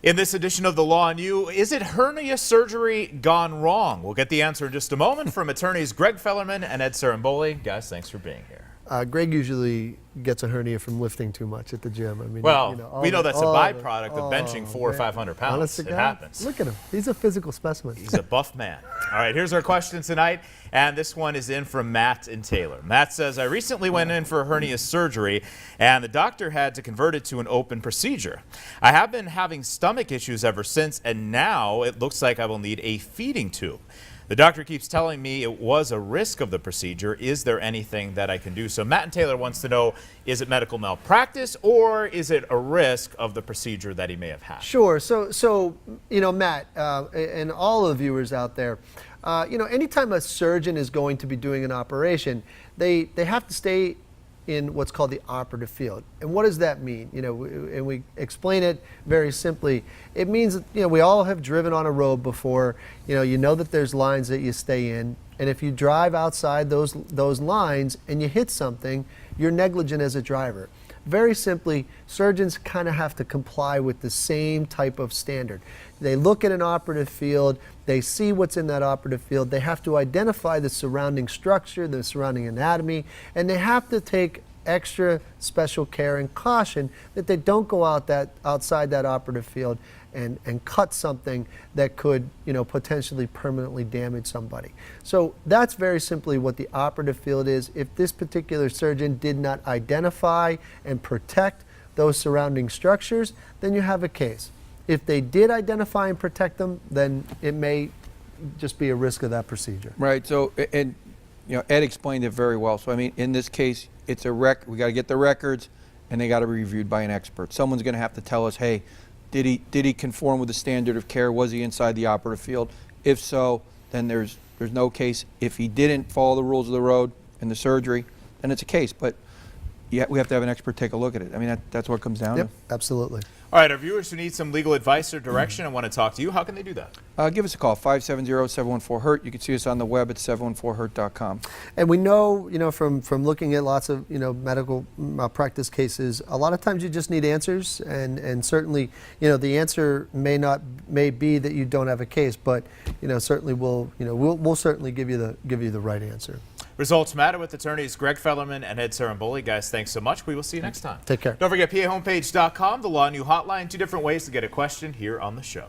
In this edition of The Law on You, is it hernia surgery gone wrong? We'll get the answer in just a moment from attorneys Greg Fellerman and Ed Ciarimboli. Guys, thanks for being here. Greg usually gets a hernia from lifting too much at the gym. I mean, well, we know that's a byproduct of benching 400 or 500 pounds. Honest to it God, happens. Look at him. He's a physical specimen. He's a buff man. All right, here's our question tonight, and this one is in from Matt in Taylor. Matt says, I recently went in for hernia surgery, and the doctor had to convert it to an open procedure. I have been having stomach issues ever since, and now it looks like I will need a feeding tube. The doctor keeps telling me it was a risk of the procedure. Is there anything that I can do? So Matt in Taylor wants to know, is it medical malpractice or is it a risk of the procedure that he may have had? Sure. So Matt, and all the viewers out there, anytime a surgeon is going to be doing an operation, they have to stay in what's called the operative field. And what does that mean? And we explain it very simply. It means that, we all have driven on a road before. You know that there's lines that you stay in, and if you drive outside those lines and you hit something, you're negligent as a driver. Very simply, surgeons kind of have to comply with the same type of standard. They look at an operative field, they see what's in that operative field, they have to identify the surrounding structure, the surrounding anatomy, and they have to take extra special care and caution that they don't go outside that operative field and cut something that could potentially permanently damage somebody. So that's very simply what the operative field is. If this particular surgeon did not identify and protect those surrounding structures, then you have a case. If they did identify and protect them, then it may just be a risk of that procedure. Right. So, and Ed explained it very well. So I mean, in this case, it's a we got to get the records, and they got to be reviewed by an expert. Someone's going to have to tell us, hey, did he conform with the standard of care? Was he inside the operative field? If so, then there's no case. If he didn't follow the rules of the road in the surgery, then it's a case. But yeah, we have to have an expert take a look at it. I mean, that's what it comes down to. Absolutely. All right, our viewers who need some legal advice or direction and want to talk to you, how can they do that? Give us a call, 570-714-HURT. You can see us on the web at 714hurt.com. And we know, from looking at lots of, medical malpractice cases, a lot of times you just need answers, and certainly, the answer may be that you don't have a case, but, certainly we'll certainly give you the right answer. Results matter with attorneys Greg Fellerman and Ed Ciarimboli. Guys, thanks so much. We will see you next time. Take care. Don't forget, PAHomepage.com, the Law New Hotline, 2 different ways to get a question here on the show.